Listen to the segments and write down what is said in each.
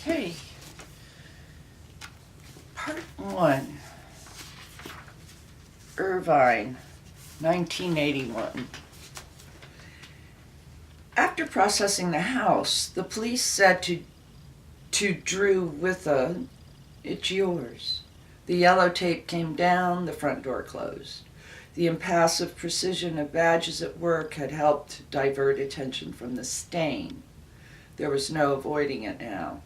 Okay, part one. Irvine, 1981. After processing the house, the police said to Drew Witha, "It's yours." The yellow tape came down, the front door closed. The impassive precision of badges at work had helped divert attention from the stain. There was no avoiding it now.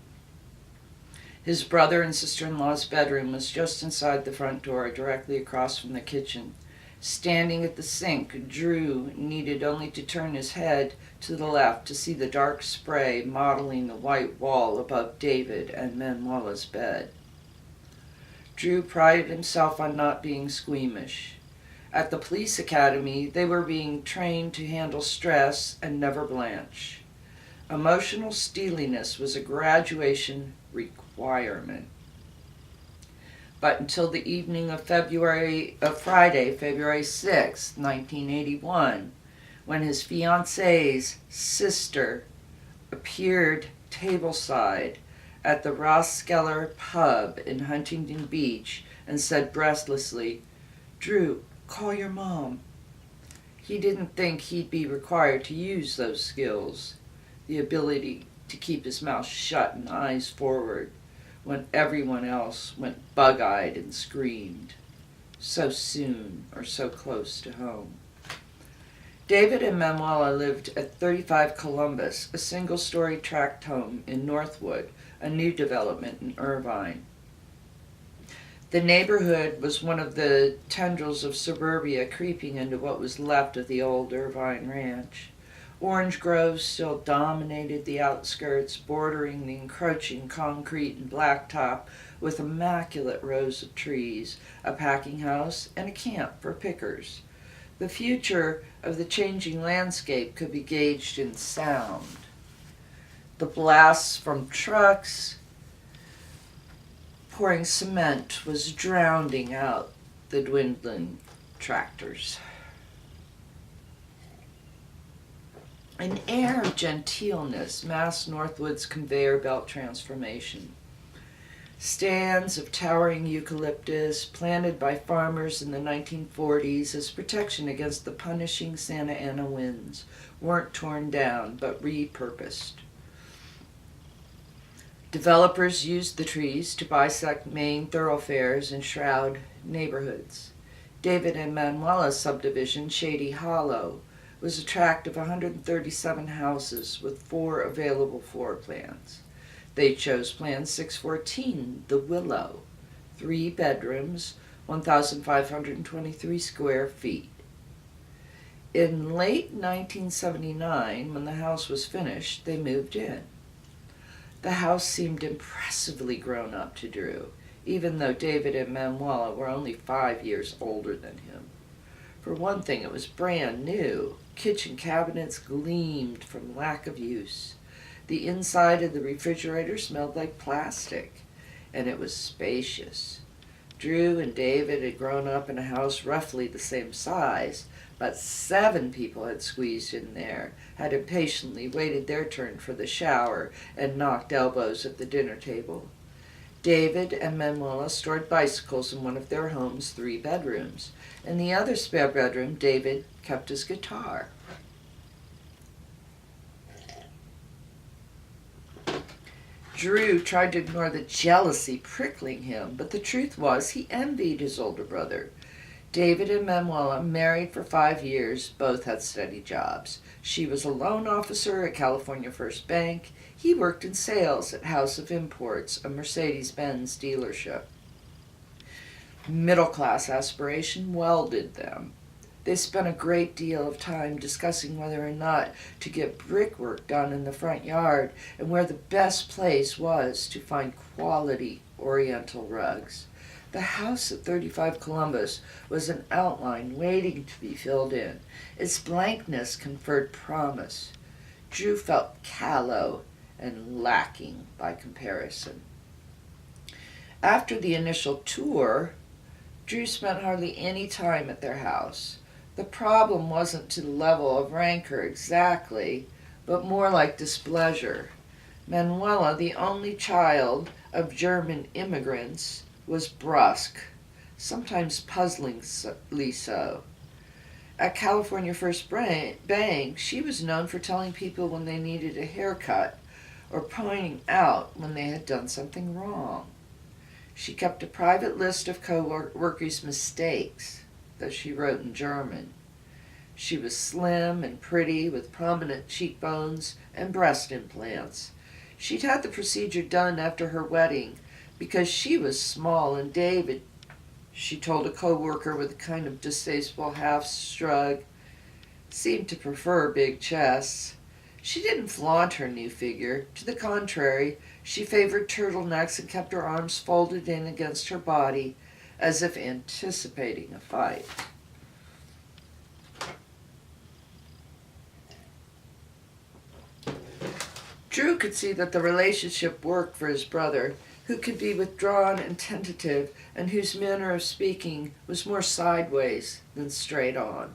His brother and sister-in-law's bedroom was just inside the front door, directly across from the kitchen. Standing at the sink, Drew needed only to turn his head to the left to see the dark spray modeling the white wall above David and Manuela's bed. Drew prided himself on not being squeamish. At the police academy, they were being trained to handle stress and never blanch. Emotional steeliness was a graduation requirement. But until the evening of Friday, February 6, 1981, when his fiancée's sister appeared tableside at the Rosskeller pub in Huntington Beach and said breathlessly, "Drew, call your mom." He didn't think he'd be required to use those skills, the ability to keep his mouth shut and eyes forward, when everyone else went bug-eyed and screamed. So soon, or so close to home. David and Manuela lived at 35 Columbus, a single-story tract home in Northwood, a new development in Irvine. The neighborhood was one of the tendrils of suburbia creeping into what was left of the old Irvine ranch. Orange groves still dominated the outskirts, bordering the encroaching concrete and blacktop with immaculate rows of trees, a packing house, and a camp for pickers. The future of the changing landscape could be gauged in sound. The blasts from trucks pouring cement was drowning out the dwindling tractors. An air of genteelness masked Northwood's conveyor belt transformation. Stands of towering eucalyptus, planted by farmers in the 1940s as protection against the punishing Santa Ana winds, weren't torn down but repurposed. Developers used the trees to bisect main thoroughfares and shroud neighborhoods. David and Manuela's subdivision, Shady Hollow, was a tract of 137 houses with 4 available floor plans. They chose Plan 614, The Willow, 3 bedrooms, 1,523 square feet. In late 1979, when the house was finished, they moved in. The house seemed impressively grown up to Drew, even though David and Manuela were only 5 years older than him. For one thing, it was brand new. Kitchen cabinets gleamed from lack of use. The inside of the refrigerator smelled like plastic, and it was spacious. Drew and David had grown up in a house roughly the same size, but 7 people had squeezed in there, had impatiently waited their turn for the shower, and knocked elbows at the dinner table. David and Manuela stored bicycles in one of their home's 3 bedrooms. In the other spare bedroom, David kept his guitar. Drew tried to ignore the jealousy prickling him, but the truth was he envied his older brother. David and Manuela, married for 5 years, both had steady jobs. She was a loan officer at California First Bank. He worked in sales at House of Imports, a Mercedes-Benz dealership. Middle-class aspiration welded them. They spent a great deal of time discussing whether or not to get brickwork done in the front yard and where the best place was to find quality Oriental rugs. The house at 35 Columbus was an outline waiting to be filled in. Its blankness conferred promise. Drew felt callow and lacking by comparison. After the initial tour, Drew spent hardly any time at their house. The problem wasn't to the level of rancor exactly, but more like displeasure. Manuela, the only child of German immigrants, was brusque, sometimes puzzlingly so. At California First Bank, she was known for telling people when they needed a haircut or pointing out when they had done something wrong. She kept a private list of co-workers' mistakes that she wrote in German. She was slim and pretty with prominent cheekbones and breast implants. She'd had the procedure done after her wedding because she was small and David, she told a co-worker with a kind of distasteful half shrug, seemed to prefer big chests. She didn't flaunt her new figure. To the contrary, she favored turtlenecks and kept her arms folded in against her body as if anticipating a fight. Drew could see that the relationship worked for his brother, who could be withdrawn and tentative, and whose manner of speaking was more sideways than straight on.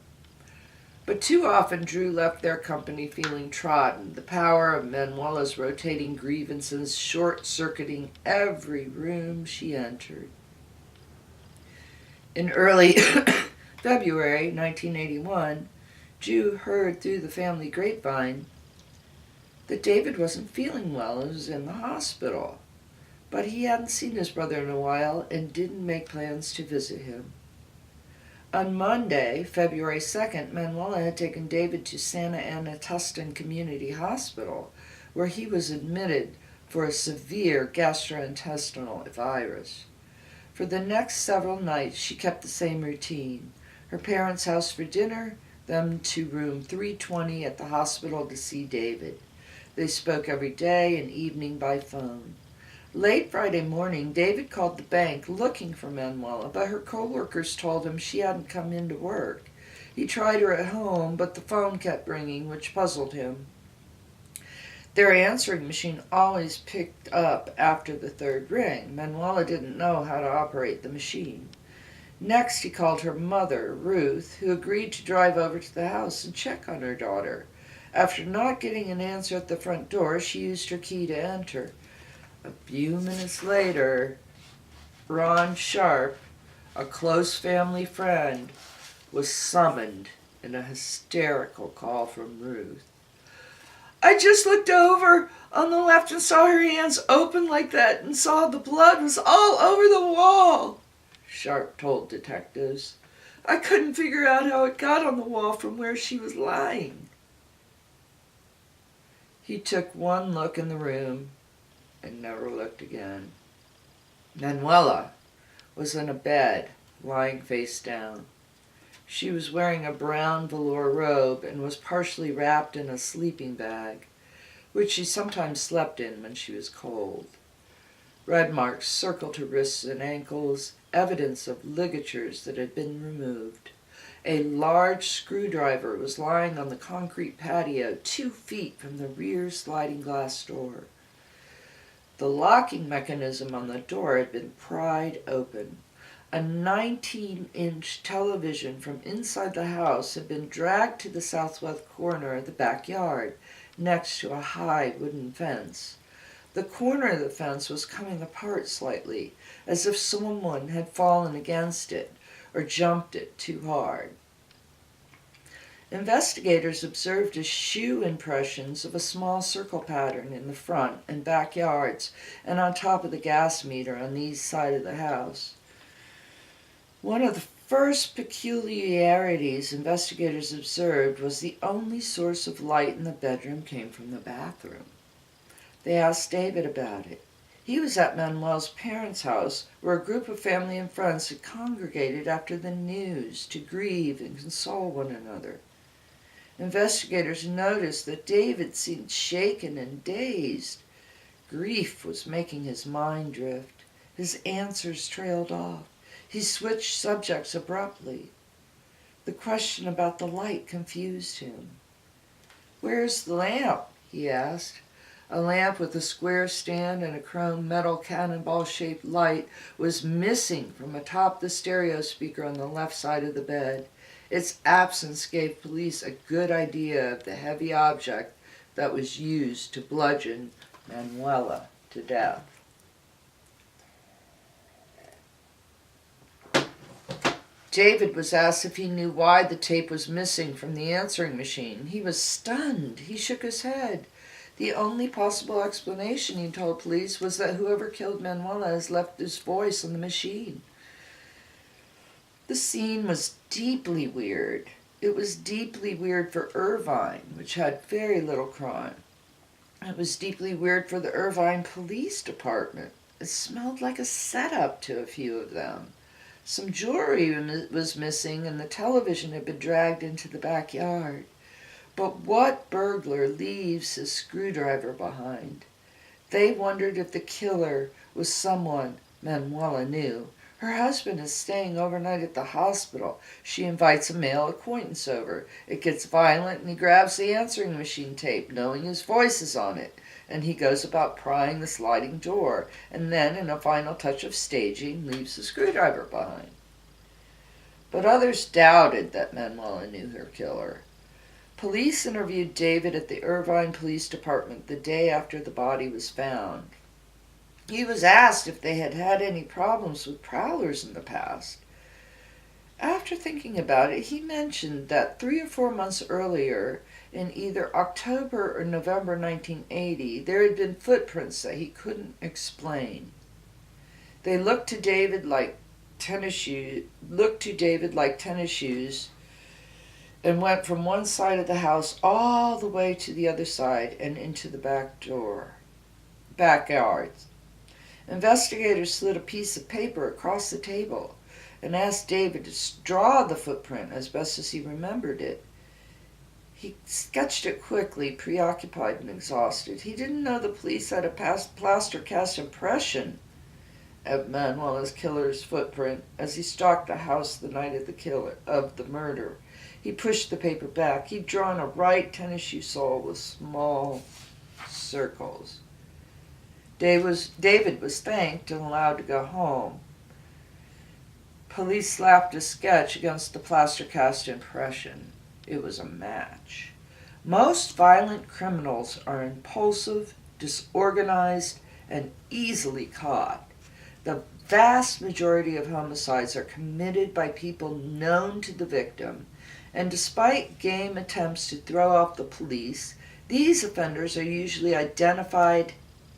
But too often Drew left their company feeling trodden, the power of Manuela's rotating grievances short-circuiting every room she entered. In early February 1981, Drew heard through the family grapevine that David wasn't feeling well and was in the hospital. But he hadn't seen his brother in a while and didn't make plans to visit him. On Monday, February 2nd, Manuela had taken David to Santa Ana Tustin Community Hospital, where he was admitted for a severe gastrointestinal virus. For the next several nights, she kept the same routine. Her parents' house for dinner, them to room 320 at the hospital to see David. They spoke every day and evening by phone. Late Friday morning, David called the bank looking for Manuela, but her co-workers told him she hadn't come in to work. He tried her at home, but the phone kept ringing, which puzzled him. Their answering machine always picked up after the third ring. Manuela didn't know how to operate the machine. Next, he called her mother, Ruth, who agreed to drive over to the house and check on her daughter. After not getting an answer at the front door, she used her key to enter. A few minutes later, Ron Sharp, a close family friend, was summoned in a hysterical call from Ruth. "I just looked over on the left and saw her hands open like that and saw the blood was all over the wall," Sharp told detectives. "I couldn't figure out how it got on the wall from where she was lying." He took one look in the room and never looked again. Manuela was in a bed, lying face down. She was wearing a brown velour robe and was partially wrapped in a sleeping bag, which she sometimes slept in when she was cold. Red marks circled her wrists and ankles, evidence of ligatures that had been removed. A large screwdriver was lying on the concrete patio 2 feet from the rear sliding glass door. The locking mechanism on the door had been pried open. A 19-inch television from inside the house had been dragged to the southwest corner of the backyard, next to a high wooden fence. The corner of the fence was coming apart slightly, as if someone had fallen against it or jumped it too hard. Investigators observed shoe impressions of a small circle pattern in the front and backyards and on top of the gas meter on the east side of the house. One of the first peculiarities investigators observed was the only source of light in the bedroom came from the bathroom. They asked David about it. He was at Manuel's parents' house, where a group of family and friends had congregated after the news to grieve and console one another. Investigators noticed that David seemed shaken and dazed. Grief was making his mind drift. His answers trailed off. He switched subjects abruptly. The question about the light confused him. "Where's the lamp?" he asked. A lamp with a square stand and a chrome metal cannonball-shaped light was missing from atop the stereo speaker on the left side of the bed. Its absence gave police a good idea of the heavy object that was used to bludgeon Manuela to death. David was asked if he knew why the tape was missing from the answering machine. He was stunned. He shook his head. The only possible explanation, he told police, was that whoever killed Manuela has left his voice on the machine. The scene was deeply weird. It was deeply weird for Irvine, which had very little crime. It was deeply weird for the Irvine Police Department. It smelled like a setup to a few of them. Some jewelry was missing and the television had been dragged into the backyard. But what burglar leaves his screwdriver behind? They wondered if the killer was someone Manuela knew. Her husband is staying overnight at the hospital. She invites a male acquaintance over. It gets violent and he grabs the answering machine tape, knowing his voice is on it. And he goes about prying the sliding door, and then, in a final touch of staging, leaves the screwdriver behind. But others doubted that Manuela knew her killer. Police interviewed David at the Irvine Police Department the day after the body was found. He was asked if they had had any problems with prowlers in the past. After thinking about it, he mentioned that 3 or 4 months earlier, in either October or November 1980, there had been footprints that he couldn't explain. They looked to David like tennis shoes, and went from one side of the house all the way to the other side and into the backyard. Investigators slid a piece of paper across the table and asked David to draw the footprint as best as he remembered it. He sketched it quickly, preoccupied and exhausted. He didn't know the police had a plaster cast impression of Manuela's killer's footprint as he stalked the house the night of the murder. He pushed the paper back. He'd drawn a right tennis shoe sole with small circles. David was thanked and allowed to go home. Police slapped a sketch against the plaster cast impression. It was a match. Most violent criminals are impulsive, disorganized, and easily caught. The vast majority of homicides are committed by people known to the victim, and despite game attempts to throw off the police, these offenders are usually identified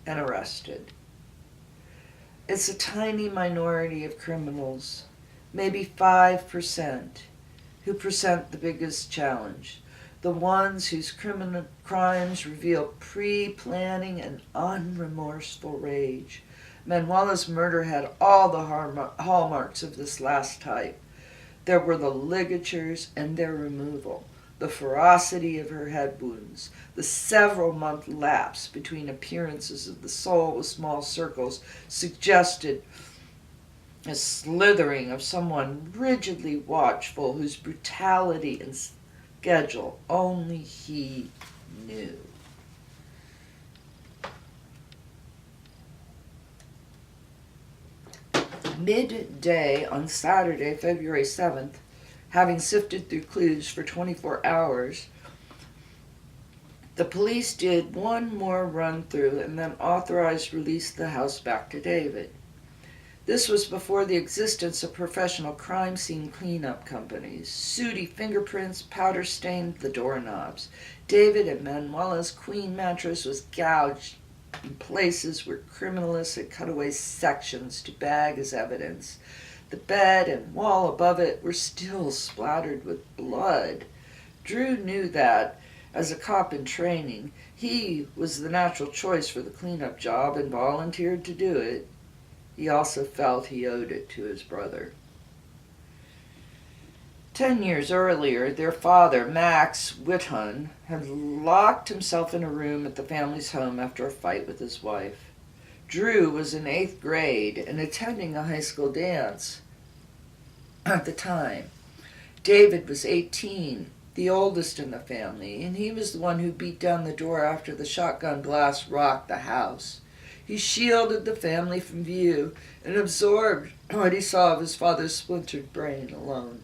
and arrested. It's a tiny minority of criminals, maybe 5%, who present the biggest challenge. The ones whose crimes reveal pre-planning and unremorseful rage. Manuela's murder had all the hallmarks of this last type. There were the ligatures and their removal, the ferocity of her head wounds, the several-month lapse between appearances of the soul with small circles suggested a slithering of someone rigidly watchful whose brutality and schedule only he knew. Midday on Saturday, February 7th, having sifted through clues for 24 hours, the police did one more run-through and then authorized release of the house back to David. This was before the existence of professional crime scene cleanup companies. Sooty fingerprints powder-stained the doorknobs. David and Manuela's queen mattress was gouged in places where criminalists had cut away sections to bag as evidence. The bed and wall above it were still splattered with blood. Drew knew that, as a cop in training, he was the natural choice for the cleanup job and volunteered to do it. He also felt he owed it to his brother. 10 years earlier, their father, Max Whithun, had locked himself in a room at the family's home after a fight with his wife. Drew was in 8th grade and attending a high school dance at the time. David was 18, the oldest in the family, and he was the one who beat down the door after the shotgun blast rocked the house. He shielded the family from view and absorbed what he saw of his father's splintered brain alone.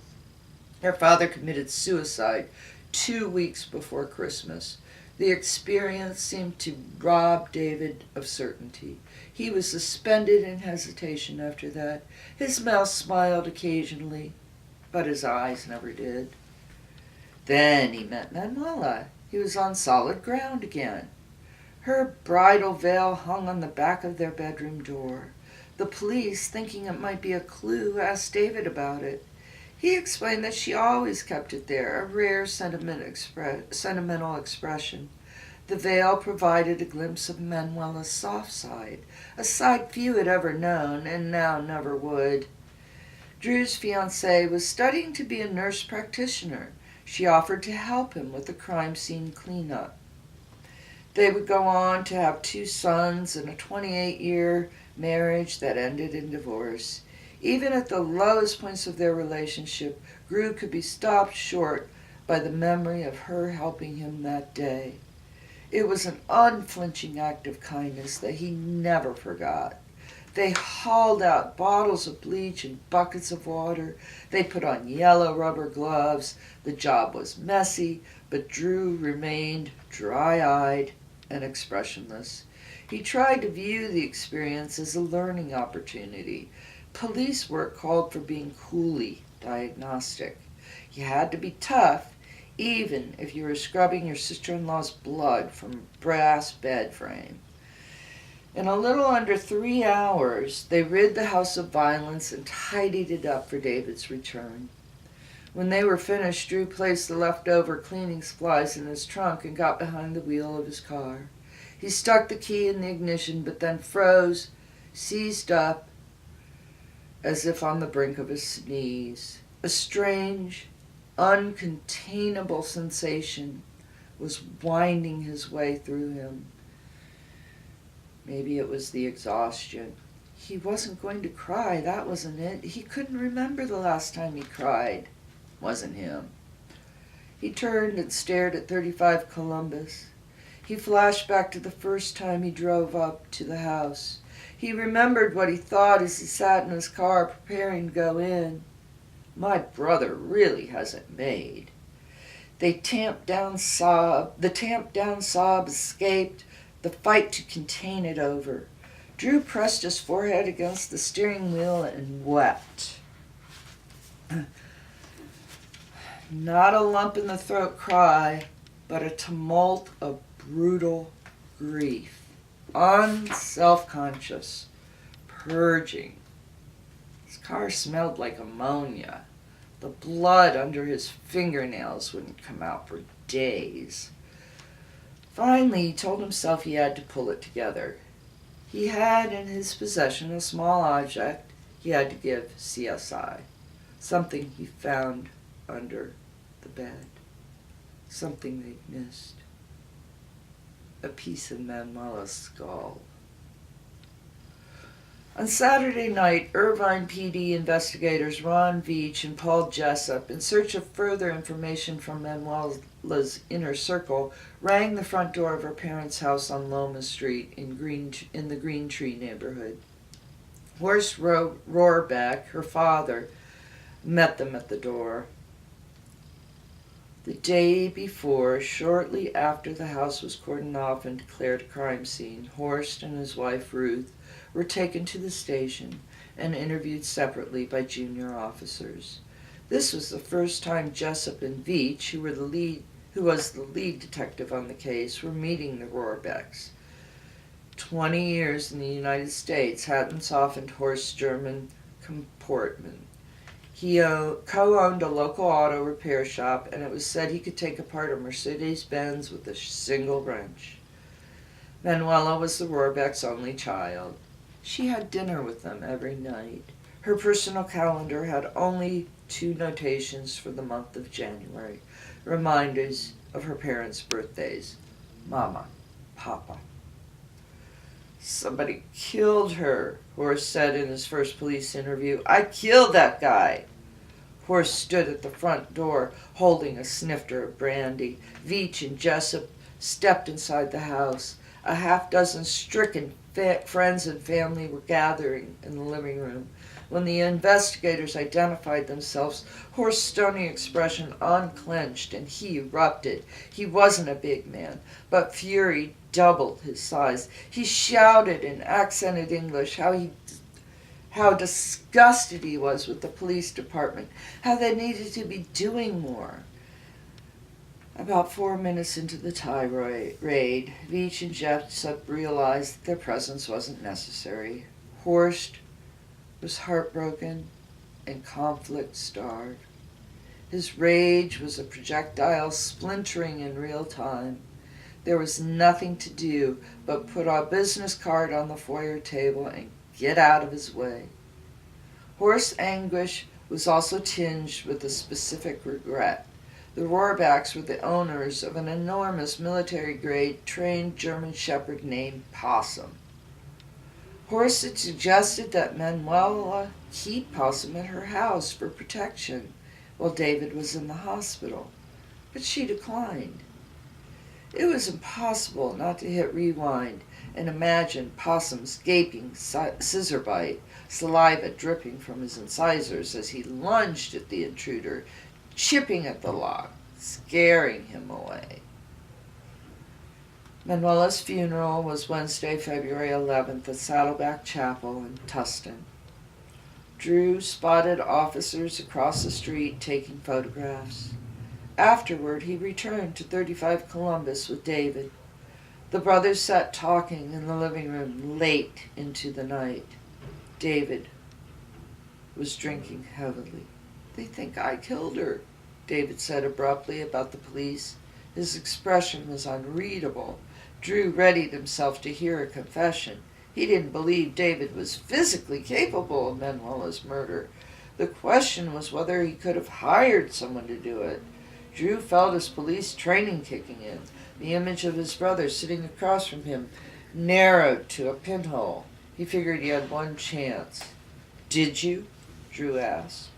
Their father committed suicide 2 weeks before Christmas. The experience seemed to rob David of certainty. He was suspended in hesitation after that. His mouth smiled occasionally, but his eyes never did. Then he met Manuela. He was on solid ground again. Her bridal veil hung on the back of their bedroom door. The police, thinking it might be a clue, asked David about it. He explained that she always kept it there, a rare sentimental expression. The veil provided a glimpse of Manuela's soft side, a side few had ever known, and now never would. Drew's fiancée was studying to be a nurse practitioner. She offered to help him with the crime scene cleanup. They would go on to have 2 sons and a 28-year marriage that ended in divorce. Even at the lowest points of their relationship, Drew could be stopped short by the memory of her helping him that day. It was an unflinching act of kindness that he never forgot. They hauled out bottles of bleach and buckets of water. They put on yellow rubber gloves. The job was messy, but Drew remained dry-eyed and expressionless. He tried to view the experience as a learning opportunity. Police work called for being coolly diagnostic. You had to be tough, even if you were scrubbing your sister-in-law's blood from a brass bed frame. In a little under 3 hours, they rid the house of violence and tidied it up for David's return. When they were finished, Drew placed the leftover cleaning supplies in his trunk and got behind the wheel of his car. He stuck the key in the ignition, but then froze, seized up, as if on the brink of a sneeze. A strange, uncontainable sensation was winding his way through him. Maybe it was the exhaustion. He wasn't going to cry, that wasn't it. He couldn't remember the last time he cried. Wasn't him. He turned and stared at 35 Columbus. He flashed back to the first time he drove up to the house. He remembered what he thought as he sat in his car preparing to go in. My brother really has it made. The tamped down sob escaped, the fight to contain it over. Drew pressed his forehead against the steering wheel and wept. Not a lump in the throat cry, but a tumult of brutal grief. Unself-conscious, purging. His car smelled like ammonia. The blood under his fingernails wouldn't come out for days. Finally, he told himself he had to pull it together. He had in his possession a small object he had to give CSI, something he found under the bed, something they'd missed, a piece of Manuela's skull. On Saturday night, Irvine PD investigators Ron Veach and Paul Jessup, in search of further information from Manuela's inner circle, rang the front door of her parents' house on Loma Street in the Green Tree neighborhood. Horst Rohrbeck, her father, met them at the door. The day before, shortly after the house was cordoned off and declared a crime scene, Horst and his wife Ruth were taken to the station and interviewed separately by junior officers. This was the first time Jessup and Veach, who was the lead detective on the case, were meeting the Rohrbecks. 20 years in the United States hadn't softened Horst's German comportment. He co-owned a local auto repair shop, and it was said he could take apart a Mercedes-Benz with a single wrench. Manuela was the Rohrbecks' only child. She had dinner with them every night. Her personal calendar had only 2 notations for the month of January, reminders of her parents' birthdays. Mama, Papa. Somebody killed her, Horst said in his first police interview. I killed that guy. Horst stood at the front door, holding a snifter of brandy. Veach and Jessup stepped inside the house. A half-dozen stricken, friends and family were gathering in the living room. When the investigators identified themselves, Horst's stony expression unclenched and he erupted. He wasn't a big man, but fury doubled his size. He shouted in accented English how disgusted he was with the police department, how they needed to be doing more. About 4 minutes into the tirade, Veach and Jessup realized that their presence wasn't necessary. Horst was heartbroken and conflict-starved. His rage was a projectile splintering in real time. There was nothing to do but put a business card on the foyer table and get out of his way. Horst's anguish was also tinged with a specific regret. The Rohrbachs were the owners of an enormous military-grade trained German shepherd named Possum. Horst had suggested that Manuela keep Possum at her house for protection while David was in the hospital, but she declined. It was impossible not to hit rewind and imagine Possum's gaping scissor bite, saliva dripping from his incisors as he lunged at the intruder, chipping at the lock, scaring him away. Manuela's funeral was Wednesday, February 11th at Saddleback Chapel in Tustin. Drew spotted officers across the street taking photographs. Afterward, he returned to 35 Columbus with David. The brothers sat talking in the living room late into the night. David was drinking heavily. "They think I killed her," David said abruptly about the police. His expression was unreadable. Drew readied himself to hear a confession. He didn't believe David was physically capable of Manuela's murder. The question was whether he could have hired someone to do it. Drew felt his police training kicking in. The image of his brother sitting across from him narrowed to a pinhole. He figured he had one chance. "Did you?" Drew asked.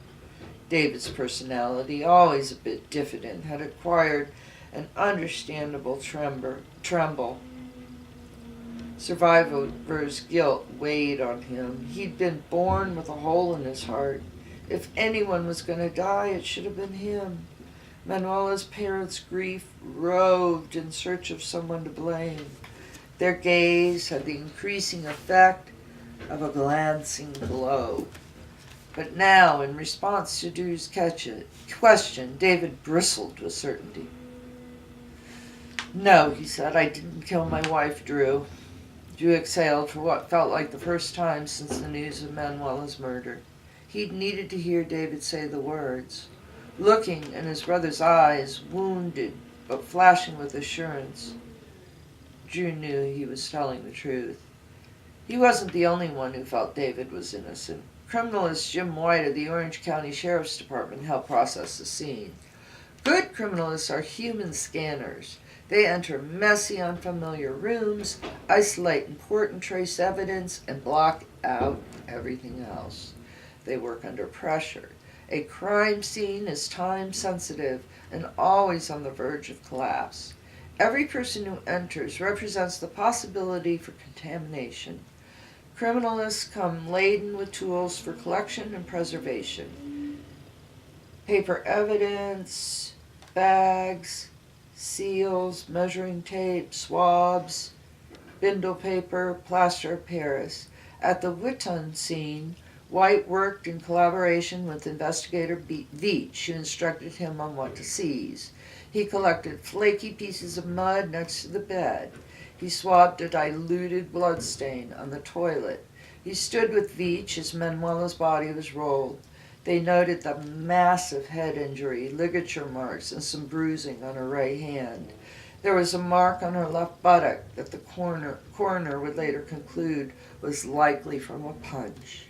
David's personality, always a bit diffident, had acquired an understandable tremble. Survivor's guilt weighed on him. He'd been born with a hole in his heart. If anyone was going to die, it should have been him. Manuela's parents' grief roved in search of someone to blame. Their gaze had the increasing effect of a glancing blow. But now, in response to Drew's question, David bristled with certainty. "No," he said, "I didn't kill my wife, Drew." Drew exhaled for what felt like the first time since the news of Manuela's murder. He'd needed to hear David say the words. Looking in his brother's eyes, wounded but flashing with assurance, Drew knew he was telling the truth. He wasn't the only one who felt David was innocent. Criminalist Jim White of the Orange County Sheriff's Department helped process the scene. Good criminalists are human scanners. They enter messy, unfamiliar rooms, isolate important trace evidence, and block out everything else. They work under pressure. A crime scene is time-sensitive and always on the verge of collapse. Every person who enters represents the possibility for contamination. Criminalists come laden with tools for collection and preservation. Paper evidence, bags, seals, measuring tape, swabs, bindle paper, plaster of Paris. At the Witton scene, White worked in collaboration with investigator Veach, who instructed him on what to seize. He collected flaky pieces of mud next to the bed. He swabbed a diluted bloodstain on the toilet. He stood with Veach as Manuela's body was rolled. They noted the massive head injury, ligature marks, and some bruising on her right hand. There was a mark on her left buttock that the coroner would later conclude was likely from a punch.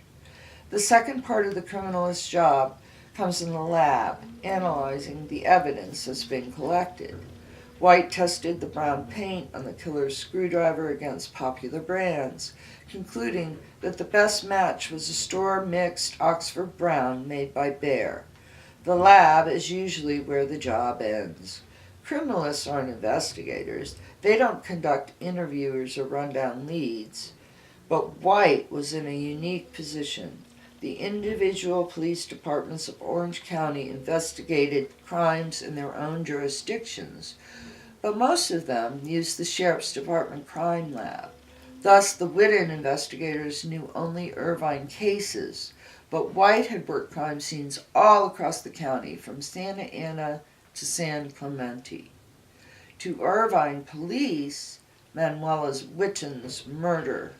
The second part of the criminalist's job comes in the lab, analyzing the evidence that's been collected. White tested the brown paint on the killer's screwdriver against popular brands, concluding that the best match was a store-mixed Oxford brown made by Behr. The lab is usually where the job ends. Criminalists aren't investigators. They don't conduct interviews or run down leads. But White was in a unique position. The individual police departments of Orange County investigated crimes in their own jurisdictions, but most of them used the Sheriff's Department Crime Lab. Thus, the Whitton investigators knew only Irvine cases, but White had worked crime scenes all across the county, from Santa Ana to San Clemente. To Irvine police, Manuela Whitton's murder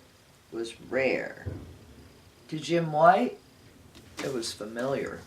was rare. To Jim White, it was familiar.